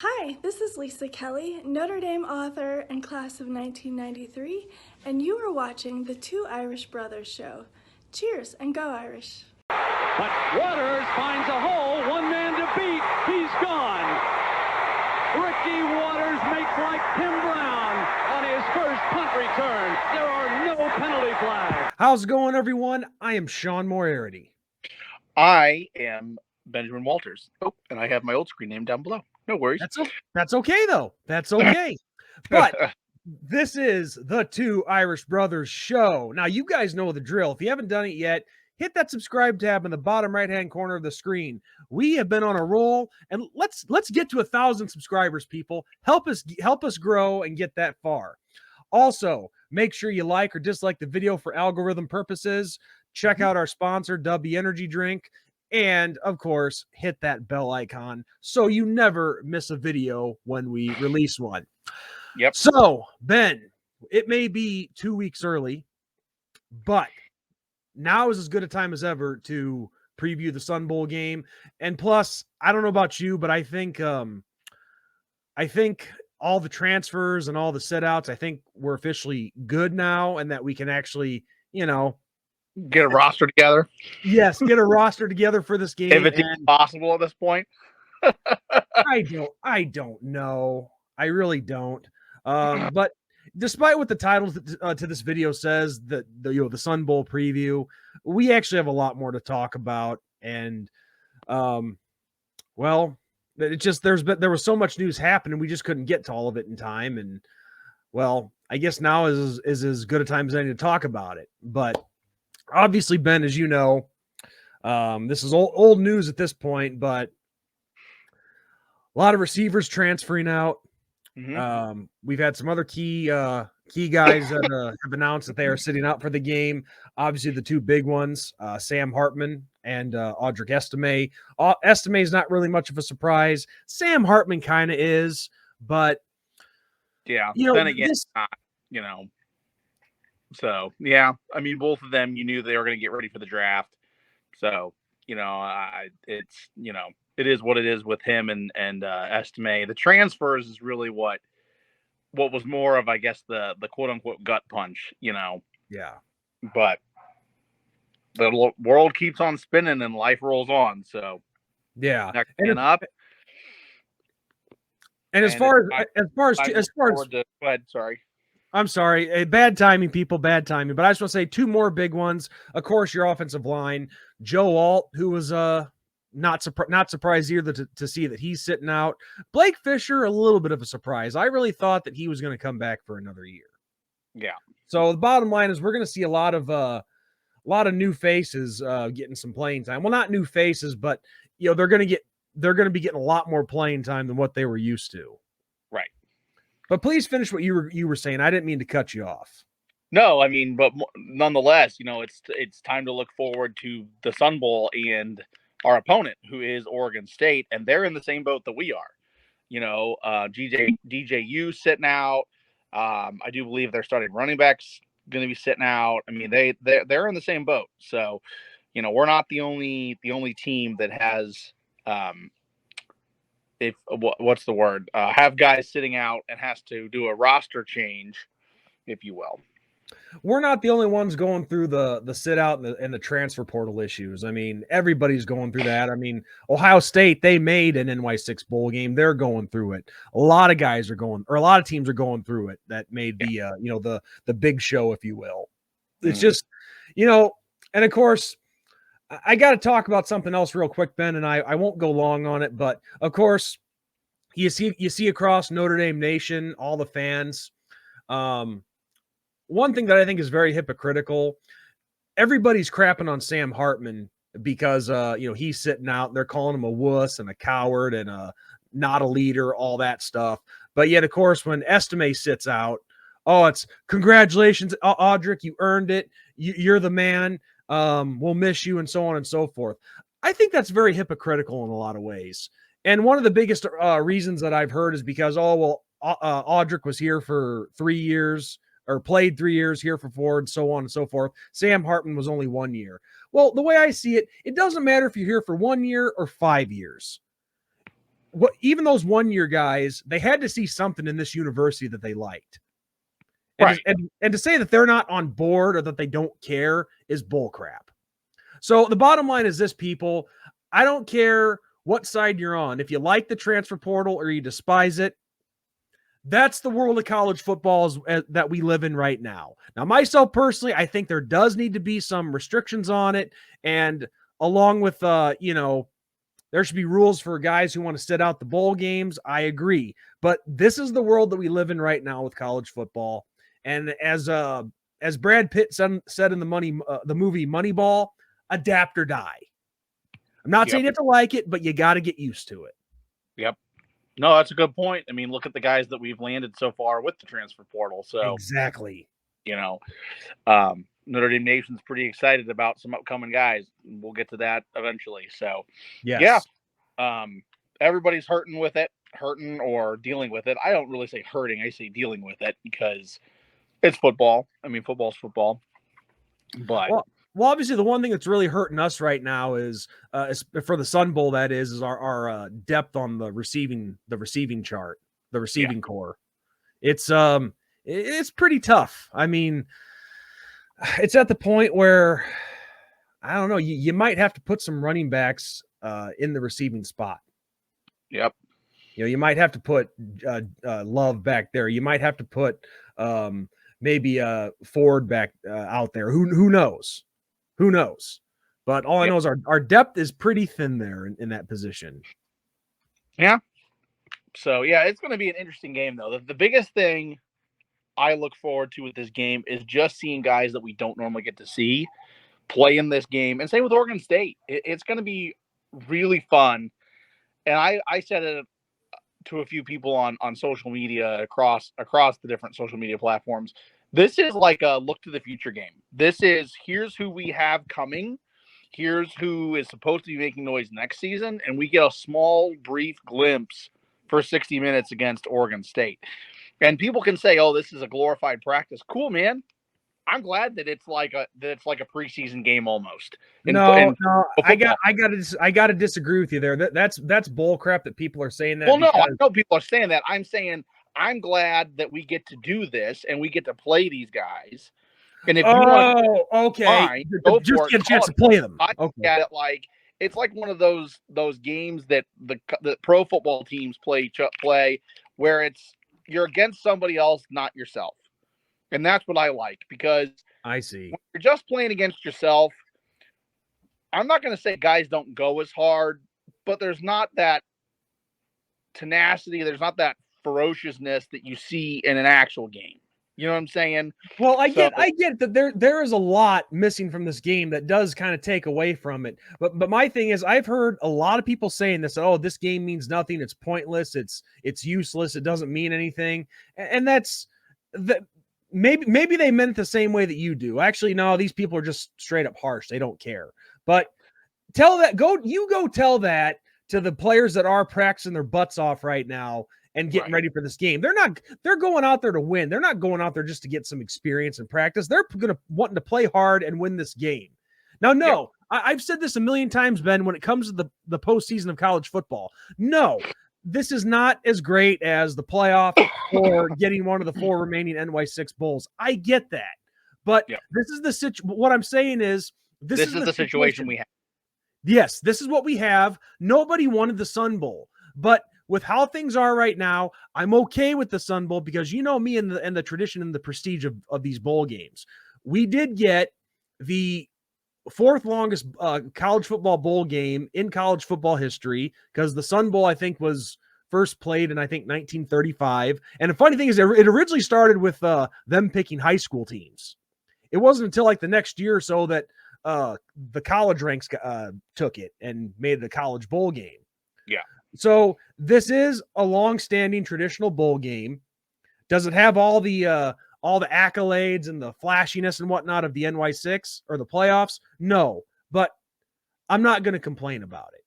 Hi, this is Lisa Kelly, Notre Dame author and class of 1993, and you are watching the Two Irish Brothers show. Cheers and go Irish. But Waters finds a hole, one man to beat, he's gone. Ricky Waters makes like Tim Brown on his first punt return. There are no penalty flags. How's it going, everyone? I am Sean Moriarty. I am Benjamin Walters. Oh, and I have my old screen name down below. No worries. That's okay, though. That's okay. But this is the Two Irish Brothers show. Now, you guys know the drill. If you haven't done it yet, hit that subscribe tab in the bottom right-hand corner of the screen. We have been on a roll, and let's get to 1,000 subscribers, people. Help us grow and get that far. Also, make sure you like or dislike the video for algorithm purposes. Check out our sponsor, W Energy Drink. And, of course, hit that bell icon so you never miss a video when we release one. Yep. So, Ben, it may be 2 weeks early, but now is as good a time as ever to preview the Sun Bowl game. And plus, I don't know about you, but I think all the transfers and all the sit-outs, I think we're officially good now, and that we can actually, get a roster together. Yes, get a roster together for this game. If it's even possible at this point. I don't know. I really don't. But despite what the title to this video says, that the Sun Bowl preview, we actually have a lot more to talk about. And well, it just there was so much news happening, we just couldn't get to all of it in time. And well, I guess now is as good a time as any to talk about it. But obviously, Ben, as you know, this is old news at this point, but a lot of receivers transferring out. Mm-hmm. We've had some other key guys that have announced that they are sitting out for the game. Obviously, the two big ones, Sam Hartman and Audric Estime. Estime is not really much of a surprise. Sam Hartman kind of is, but yeah. Then again, So, yeah, I mean, both of them, you knew they were going to get ready for the draft. So, it's, it is what it is with him and Estime. The transfers is really what was more of, I guess, the quote unquote gut punch, Yeah. But the world keeps on spinning and life rolls on. So, yeah. And up. And as far as go ahead, sorry. I'm sorry. Bad timing, people. Bad timing. But I just want to say two more big ones. Of course, your offensive line. Joe Alt, who was not surprised either to see that he's sitting out. Blake Fisher, a little bit of a surprise. I really thought that he was going to come back for another year. Yeah. So the bottom line is we're going to see a lot of new faces getting some playing time. Well, not new faces, but they're going to be getting a lot more playing time than what they were used to. Right. But please finish what you were saying. I didn't mean to cut you off. No, I mean, but nonetheless, it's time to look forward to the Sun Bowl and our opponent, who is Oregon State, and they're in the same boat that we are. DJU sitting out. I do believe they're starting running backs going to be sitting out. I mean, they're in the same boat. So, we're not the only team that has what's the word? Have guys sitting out and has to do a roster change, if you will. We're not the only ones going through the sit out and the transfer portal issues. I mean, everybody's going through that. I mean, Ohio State, they made an NY6 bowl game. They're going through it. A lot of guys are going, or a lot of teams are going through it. That made the big show, if you will. It's just, and of course, I got to talk about something else real quick, Ben, and I won't go long on it, but of course, you see across Notre Dame Nation, all the fans. One thing that I think is very hypocritical, everybody's crapping on Sam Hartman because he's sitting out. They're calling him a wuss and a coward and not a leader, all that stuff. But yet, of course, when Estime sits out, it's congratulations, Audric, you earned it. You're the man. We'll miss you, and so on and so forth. I think that's very hypocritical in a lot of ways. And one of the biggest reasons that I've heard is because, Audric was here for 3 years or played 3 years, here for 4, and so on and so forth. Sam Hartman was only 1 year. Well, the way I see it, it doesn't matter if you're here for 1 year or 5 years. even those 1-year guys, they had to see something in this university that they liked. Right. And to say that they're not on board or that they don't care is bullcrap. So the bottom line is this, people. I don't care what side you're on. If you like the transfer portal or you despise it, that's the world of college football that we live in right now. Now, myself personally, I think there does need to be some restrictions on it. And along with, there should be rules for guys who want to sit out the bowl games. I agree. But this is the world that we live in right now with college football. And as Brad Pitt said in the movie Moneyball, adapt or die. I'm not saying you have to like it, but you got to get used to it. Yep. No, that's a good point. I mean, look at the guys that we've landed so far with the transfer portal. So exactly. Notre Dame Nation's pretty excited about some upcoming guys. We'll get to that eventually. So, yes. Yeah, everybody's hurting or dealing with it. I don't really say hurting. I say dealing with it because it's football. I mean, football's football. But well, obviously, the one thing that's really hurting us right now is for the Sun Bowl. That is our depth on the receiving chart, the receiving core. It's pretty tough. I mean, it's at the point where I don't know. You might have to put some running backs in the receiving spot. Yep. You might have to put Love back there. You might have to put maybe Ford back out there. Who knows? Who knows? But all I know is our depth is pretty thin there in that position. Yeah. So, yeah, it's going to be an interesting game, though. The biggest thing I look forward to with this game is just seeing guys that we don't normally get to see play in this game. And same with Oregon State. It's going to be really fun. And I said it to a few people on social media across the different social media platforms. This is like a look to the future game. Here's who we have coming. Here's who is supposed to be making noise next season. And we get a small, brief glimpse for 60 minutes against Oregon State. And people can say, oh, this is a glorified practice. Cool, man. I'm glad that it's like a preseason game almost. No, I got to disagree with you there. That's bull crap that people are saying that. Well, no, I know people are saying that. I'm saying I'm glad that we get to do this and we get to play these guys. And if you want, okay, fine, just get a chance to play them. I look at it like it's like one of those games that the pro football teams play where you're against somebody else, not yourself. And that's what I like, because I see when you're just playing against yourself, I'm not going to say guys don't go as hard, but there's not that tenacity. There's not that ferociousness that you see in an actual game. You know what I'm saying? Well, I get that there is a lot missing from this game that does kind of take away from it. But my thing is, I've heard a lot of people saying this. Oh, this game means nothing. It's pointless. It's useless. It doesn't mean anything. And that's that. Maybe they meant it the same way that you do. Actually, no, these people are just straight up harsh. They don't care. But go tell that to the players that are practicing their butts off right now and getting ready for this game. They're going out there to win. They're not going out there just to get some experience and practice. They're wanting to play hard and win this game. Now, I've said this a million times, Ben, when it comes to the postseason of college football. No, this is not as great as the playoff or getting one of the 4 remaining NY6 bowls. I get that. But this is what I'm saying is this is the situation we have. Yes, this is what we have. Nobody wanted the Sun Bowl. But with how things are right now, I'm okay with the Sun Bowl because you know me and the tradition and the prestige of these bowl games. We did get the 4th longest college football bowl game in college football history, because the Sun Bowl, I think, was first played in, I think, 1935. And the funny thing is, it originally started with them picking high school teams. It wasn't until like the next year or so that the college ranks took it and made the college bowl game. Yeah. So this is a long-standing traditional bowl game. Does it have all the accolades and the flashiness and whatnot of the NY6 or the playoffs? No, but I'm not going to complain about it.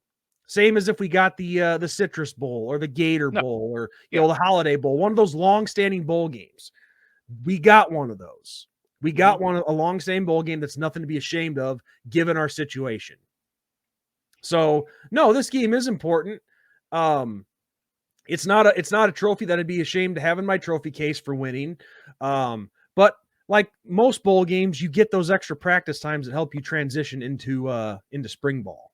Same as if we got the Citrus Bowl or the Gator Bowl or the Holiday Bowl, one of those long-standing bowl games. We got one of those. We got a long-standing bowl game that's nothing to be ashamed of given our situation. So, no, this game is important. It's not a trophy that I'd be ashamed to have in my trophy case for winning. But like most bowl games, you get those extra practice times that help you transition into spring ball.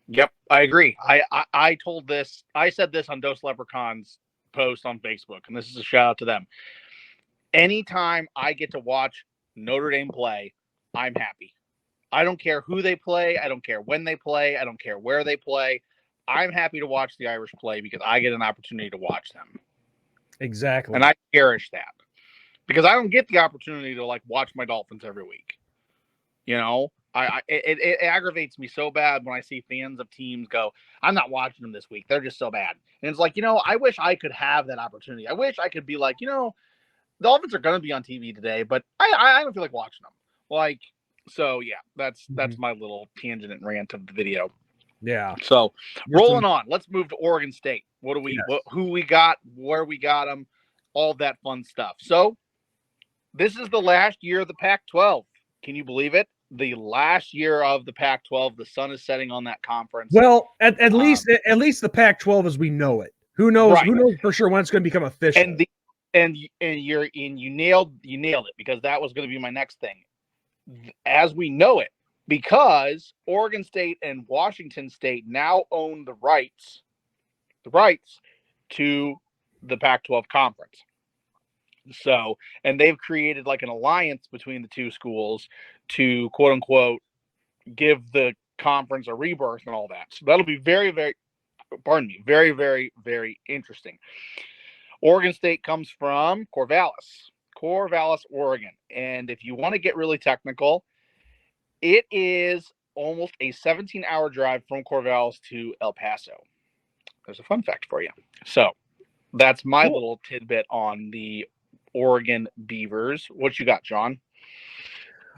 Yep, I agree. I told this. I said this on Dose Leprechauns post on Facebook, and this is a shout out to them. Anytime I get to watch Notre Dame play, I'm happy. I don't care who they play. I don't care when they play. I don't care where they play. I'm happy to watch the Irish play because I get an opportunity to watch them. Exactly. And I cherish that because I don't get the opportunity to like watch my Dolphins every week. You know, it aggravates me so bad when I see fans of teams go, I'm not watching them this week. They're just so bad. And it's like, I wish I could have that opportunity. I wish I could be like, the Dolphins are going to be on TV today, but I don't feel like watching them. Like, so yeah, that's my little tangent and rant of the video. Yeah. So rolling on, let's move to Oregon State. Who we got, where we got them, all that fun stuff. So this is the last year of the Pac-12. Can you believe it? The last year of the Pac-12. The sun is setting on that conference. Well, at least the Pac-12 as we know it. Who knows? Right. Who knows for sure when it's going to become official? And you nailed it because that was going to be my next thing. As we know it, because Oregon State and Washington State now own the rights to the Pac-12 conference. So, and they've created like an alliance between the two schools to quote unquote give the conference a rebirth and all that. So that'll be very, very, very, very, very interesting. Oregon State comes from Corvallis, Oregon. And if you want to get really technical, it is almost a 17-hour drive from Corvallis to El Paso. There's a fun fact for you. So that's my little tidbit on the Oregon Beavers. What you got, John?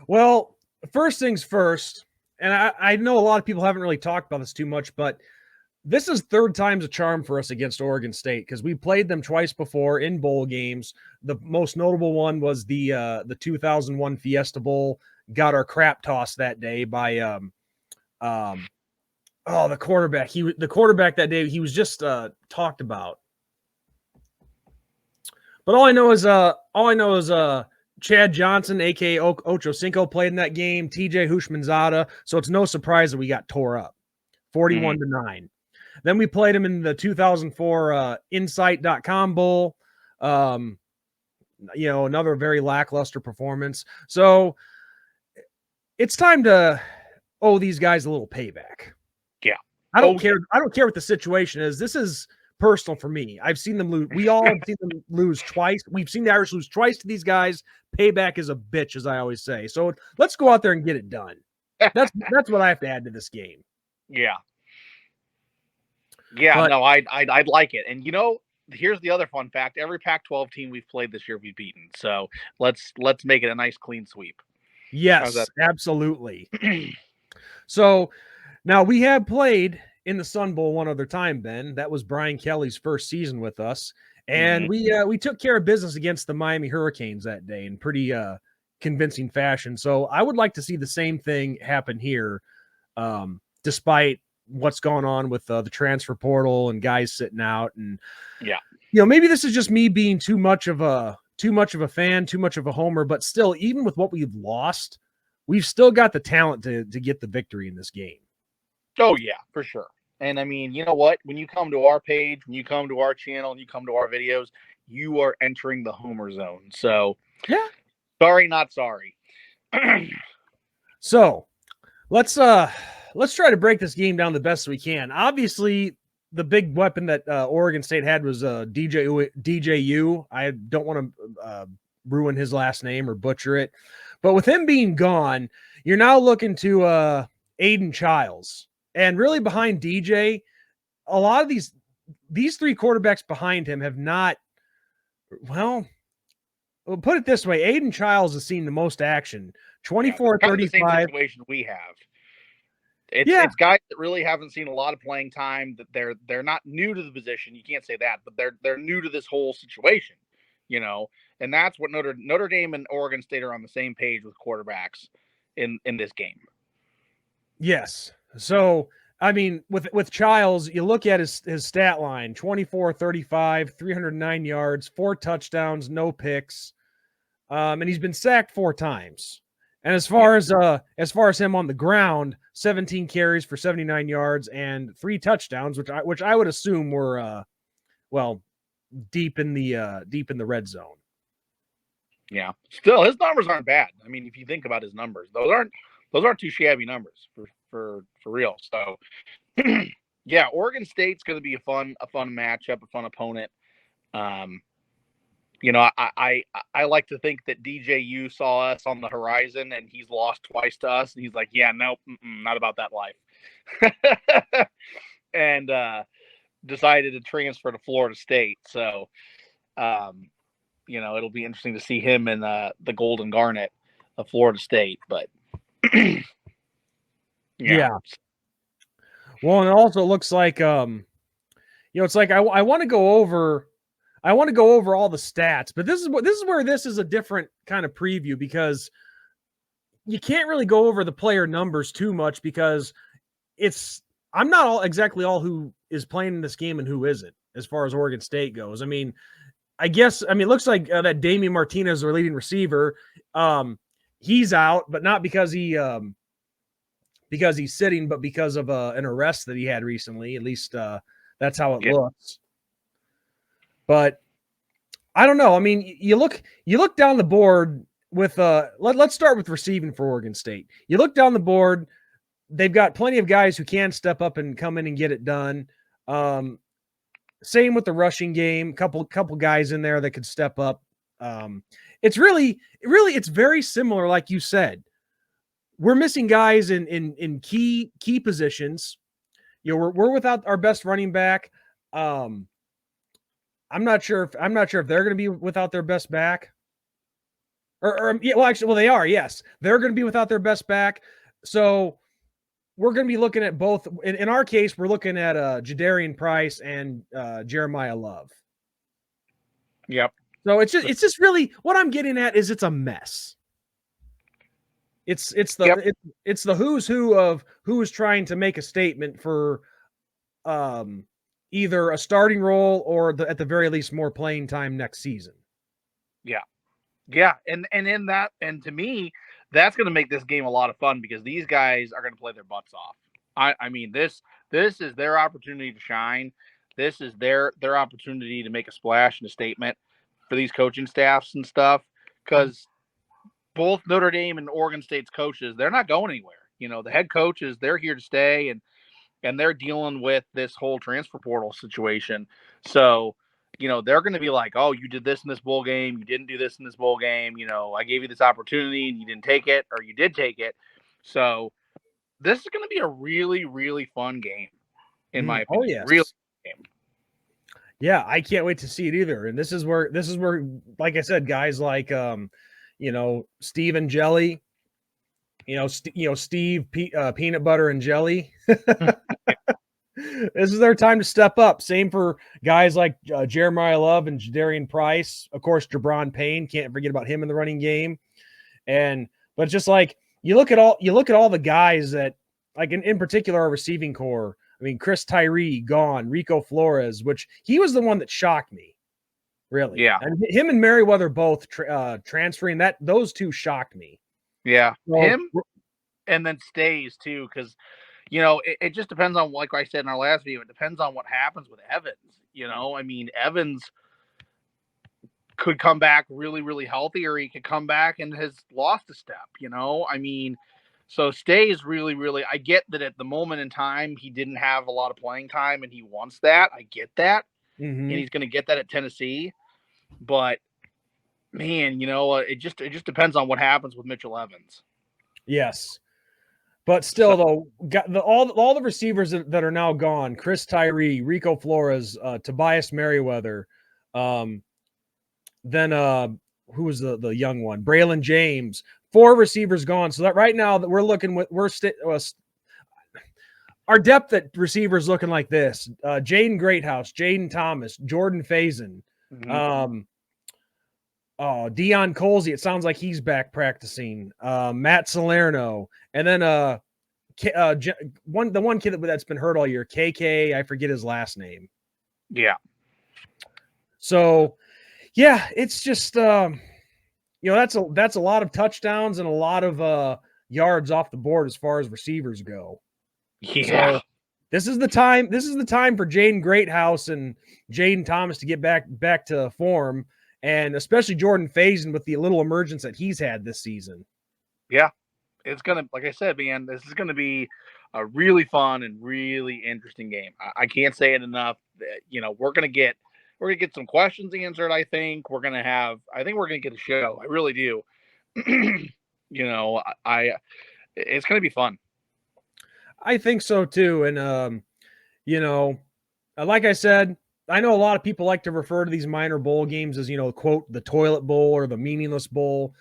Well, first things first, and I know a lot of people haven't really talked about this too much, but this is third time's a charm for us against Oregon State because we played them twice before in bowl games. The most notable one was the 2001 Fiesta Bowl. Got our crap tossed that day by the quarterback. The quarterback that day, he was just talked about. But all I know is Chad Johnson, aka Ocho Cinco, played in that game. TJ Hushmanzada. So it's no surprise that we got tore up, 41-9. Then we played him in the 2004 Insight.com Bowl. Another very lackluster performance. So it's time to owe these guys a little payback. Yeah. I don't care. I don't care what the situation is. This is personal for me. I've seen them lose. We all have seen them lose twice. We've seen the Irish lose twice to these guys. Payback is a bitch, as I always say. So let's go out there and get it done. That's what I have to add to this game. Yeah. Yeah, no, I'd like it. And here's the other fun fact. Every Pac-12 team we've played this year, we've beaten. So let's make it a nice clean sweep. Yes, absolutely. So now we have played in the Sun Bowl one other time, Ben. That was Brian Kelly's first season with us. And we took care of business against the Miami Hurricanes that day in pretty convincing fashion. So I would like to see the same thing happen here, despite what's going on with the transfer portal and guys sitting out. And maybe this is just me being too much of a fan, too much of a homer, but still, even with what we've lost, we've still got the talent to get the victory in this game. Oh yeah, for sure. And I mean, you know what? When you come to our page, when you come to our channel, and you come to our videos, you are entering the homer zone. So yeah, sorry, not sorry. So let's try to break this game down the best we can. Obviously, the big weapon that Oregon State had was DJU. I don't want to ruin his last name or butcher it, but with him being gone, you're now looking to Aiden Childs, and really behind DJ, a lot of these three quarterbacks behind him have not. Well, we'll put it this way: Aiden Childs has seen the most action. 24-35. The same situation we have. It's guys that really haven't seen a lot of playing time. That they're not new to the position. You can't say that, but they're new to this whole situation. And that's what Notre Dame and Oregon State are on the same page with quarterbacks in this game. Yes. So I mean, with Childs, you look at his stat line: 24, 35, 309 yards, 4 touchdowns, no picks, and he's been sacked 4 times. And as far as him on the ground, 17 carries for 79 yards and 3 touchdowns, which I would assume were deep in the red zone. Yeah. Still, his numbers aren't bad. I mean, if you think about his numbers, those aren't too shabby numbers for real. So, yeah, Oregon State's going to be a fun matchup, a fun opponent. You know, I like to think that DJU saw us on the horizon and he's lost twice to us, and he's like, yeah, nope, not about that life, and decided to transfer to Florida State. So, you know, it'll be interesting to see him in the Golden Garnet of Florida State. But yeah. Well, and it also looks like it's like I want to go over all the stats, but this is where this is a different kind of preview, because you can't really go over the player numbers too much, because I'm not exactly all who is playing in this game and who isn't, as far as Oregon State goes. I mean, it looks like that Damian Martinez, their leading receiver, he's out, but not because he's sitting, but because of an arrest that he had recently. At least that's how it looks. But I don't know. I mean, you look down the board with let's start with receiving for Oregon State. You look down the board, they've got plenty of guys who can step up and come in and get it done. Same with the rushing game, couple guys in there that could step up. It's really it's very similar, like you said. We're missing guys in key positions. You know, we're without our best running back. I'm not sure if they're going to be without their best back. They are. Yes, they're going to be without their best back. So we're going to be looking at both. In our case, we're looking at Jadarian Price and Jeremiah Love. Yep. So it's just really what I'm getting at is it's a mess. It's the who's who of who is trying to make a statement for either a starting role or at the very least more playing time next season. Yeah, and in that, and to me, that's going to make this game a lot of fun, because these guys are going to play their butts off. I mean, this is their opportunity to shine. This is their opportunity to make a splash and a statement for these coaching staffs and stuff, because both Notre Dame and Oregon State's coaches, they're not going anywhere. You know, the head coaches, they're here to stay, and they're dealing with this whole transfer portal situation. So, you know, they're going to be like, oh, you did this in this bowl game. You didn't do this in this bowl game. You know, I gave you this opportunity and you didn't take it, or you did take it. So this is going to be a really, really fun game, in my opinion. Oh, yes. Really fun game. Yeah, I can't wait to see it either. And this is where, like I said, guys like, Steve and Jelly, Steve, Peanut Butter and Jelly. This is their time to step up. Same for guys like Jeremiah Love and Jadarian Price. Of course, Jabron Payne, can't forget about him in the running game. But just like you look at all the guys that, like in particular, our receiving core. I mean, Chris Tyree gone, Rico Flores, which he was the one that shocked me, really. Yeah, and him and Merriweather both transferring. Those two shocked me. Yeah, so, him, and then Stays too, because you know it just depends on, like I said in our last video, it depends on what happens with Evans. You know, I mean, Evans could come back really, really healthy, or he could come back and has lost a step. You know, I mean. So Stays really, really, I get that at the moment in time, he didn't have a lot of playing time and he wants that. I get that. Mm-hmm. And he's going to get that at Tennessee. But man, you know, it just depends on what happens with Mitchell Evans. Yes. But still, though, all the receivers that are now gone, Chris Tyree, Rico Flores, Tobias Merriweather, then who was the young one? Braylon James. 4 receivers gone. So that right now that we're looking with, our depth at receivers looking like this: Jaden Greathouse, Jaden Thomas, Jordan Faison, Deion Colsey. It sounds like he's back practicing. Matt Salerno, and then the one kid that's been hurt all year, KK, I forget his last name. Yeah. So, yeah, it's just that's a lot of touchdowns and a lot of yards off the board as far as receivers go. Yeah. So this is the time for Jaden Greathouse and Jaden Thomas to get back to form, and especially Jordan Faison with the little emergence that he's had this season. Yeah. It's gonna, like I said, man, this is gonna be a really fun and really interesting game. I can't say it enough. We're gonna get some questions answered. I think we're gonna get a show. I really do. It's gonna be fun. I think so too, and like I said, I know a lot of people like to refer to these minor bowl games as quote the toilet bowl or the meaningless bowl.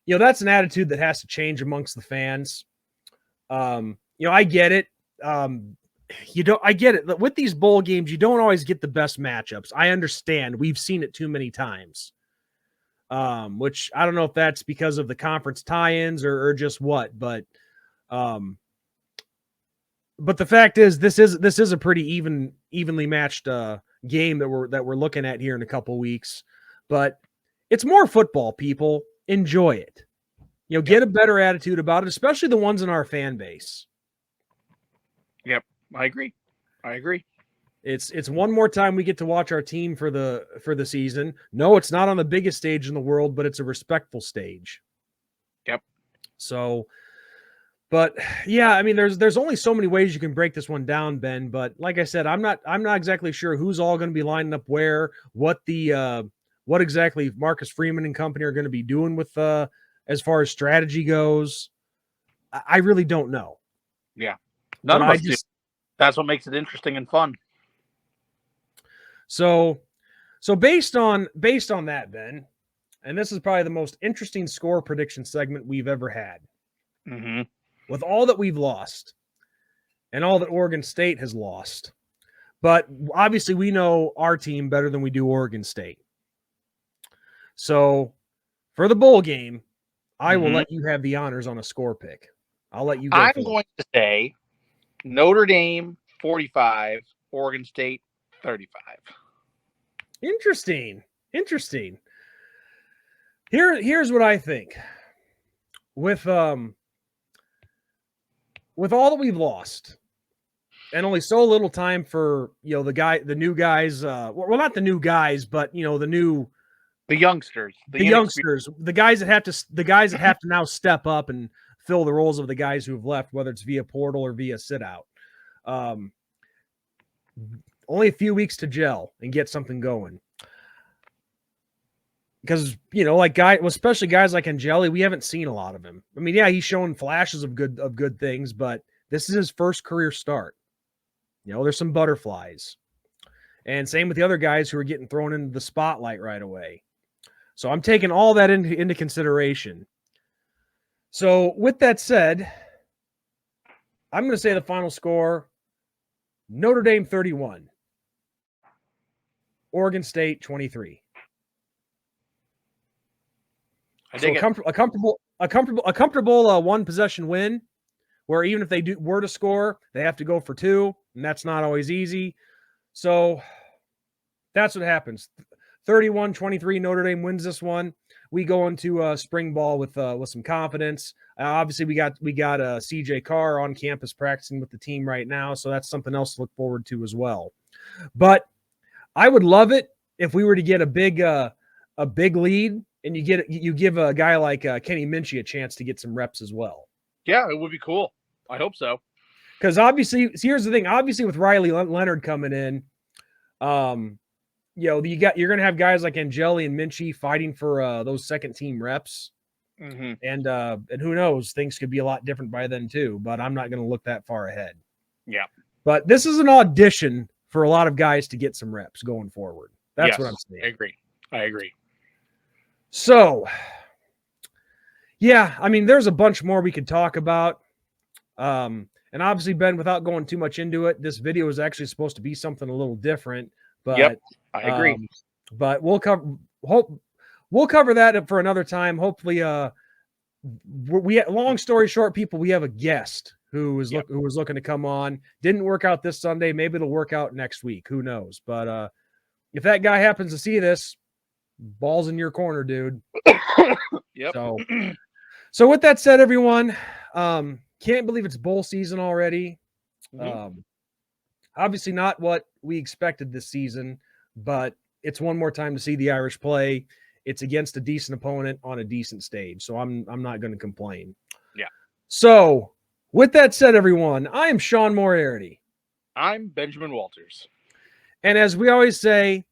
That's an attitude that has to change amongst the fans. I get it. I get it. With these bowl games, you don't always get the best matchups. I understand. We've seen it too many times. Which I don't know if that's because of the conference tie-ins or just what, but the fact is this is a pretty evenly matched game that we're looking at here in a couple weeks. But it's more football, people. Enjoy it. Get a better attitude about it, especially the ones in our fan base. Yep, I agree. It's one more time we get to watch our team for the season. No, it's not on the biggest stage in the world, but it's a respectful stage. Yep. So, but yeah, I mean, there's only so many ways you can break this one down, Ben. But like I said, I'm not exactly sure who's all going to be lining up where, what exactly Marcus Freeman and company are going to be doing with as far as strategy goes. I really don't know. Yeah, none of us do. That's what makes it interesting and fun. So based on that, Ben, and this is probably the most interesting score prediction segment we've ever had. Mm-hmm. With all that we've lost and all that Oregon State has lost, but obviously we know our team better than we do Oregon State. So for the bowl game, I will let you have the honors on a score pick. I'll let you go. I'm going to say Notre Dame 45, Oregon State 35. Interesting. Here's what I think. With all that we've lost, and only so little time for the new guys. Well, not the new guys, but the youngsters, the guys that have to now step up and fill the roles of the guys who have left, whether it's via portal or via sit out. Only a few weeks to gel and get something going. Because, especially guys like Angeli, we haven't seen a lot of him. I mean, yeah, he's showing flashes of good things, but this is his first career start. There's some butterflies. And same with the other guys who are getting thrown into the spotlight right away. So I'm taking all that into consideration. So with that said, I'm going to say the final score, Notre Dame 31, Oregon State 23. A comfortable one possession win, where even if they were to score, they have to go for two, and that's not always easy. So that's what happens. 31-23, Notre Dame wins this one. We go into spring ball with some confidence. Obviously, we got CJ Carr on campus practicing with the team right now, so that's something else to look forward to as well. But I would love it if we were to get a big lead, and you give a guy like Kenny Minchie a chance to get some reps as well. Yeah, it would be cool. I hope so. Because obviously, here's the thing. Obviously, with Riley Leonard coming in, you're going to have guys like Angeli and Minchie fighting for those second team reps. Mm-hmm. And who knows, things could be a lot different by then too, but I'm not going to look that far ahead. Yeah. But this is an audition for a lot of guys to get some reps going forward. That's what I'm saying. I agree. So, yeah, I mean, there's a bunch more we could talk about. And obviously, Ben, without going too much into it, this video is actually supposed to be something a little different. But yep, I agree. But we'll cover that for another time. Hopefully, long story short, people, we have a guest who was looking to come on. Didn't work out this Sunday. Maybe it'll work out next week. Who knows? But if that guy happens to see this, ball's in your corner, dude. Yep. So with that said, everyone, can't believe it's bowl season already. Obviously not what we expected this season, but it's one more time to see the Irish play. It's against a decent opponent on a decent stage, so I'm not going to complain. Yeah. So with that said, everyone, I am Sean Moriarty. I'm Benjamin Walters. And as we always say,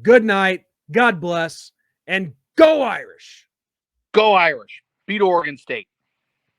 good night, God bless, and go Irish. Go Irish. Beat Oregon State.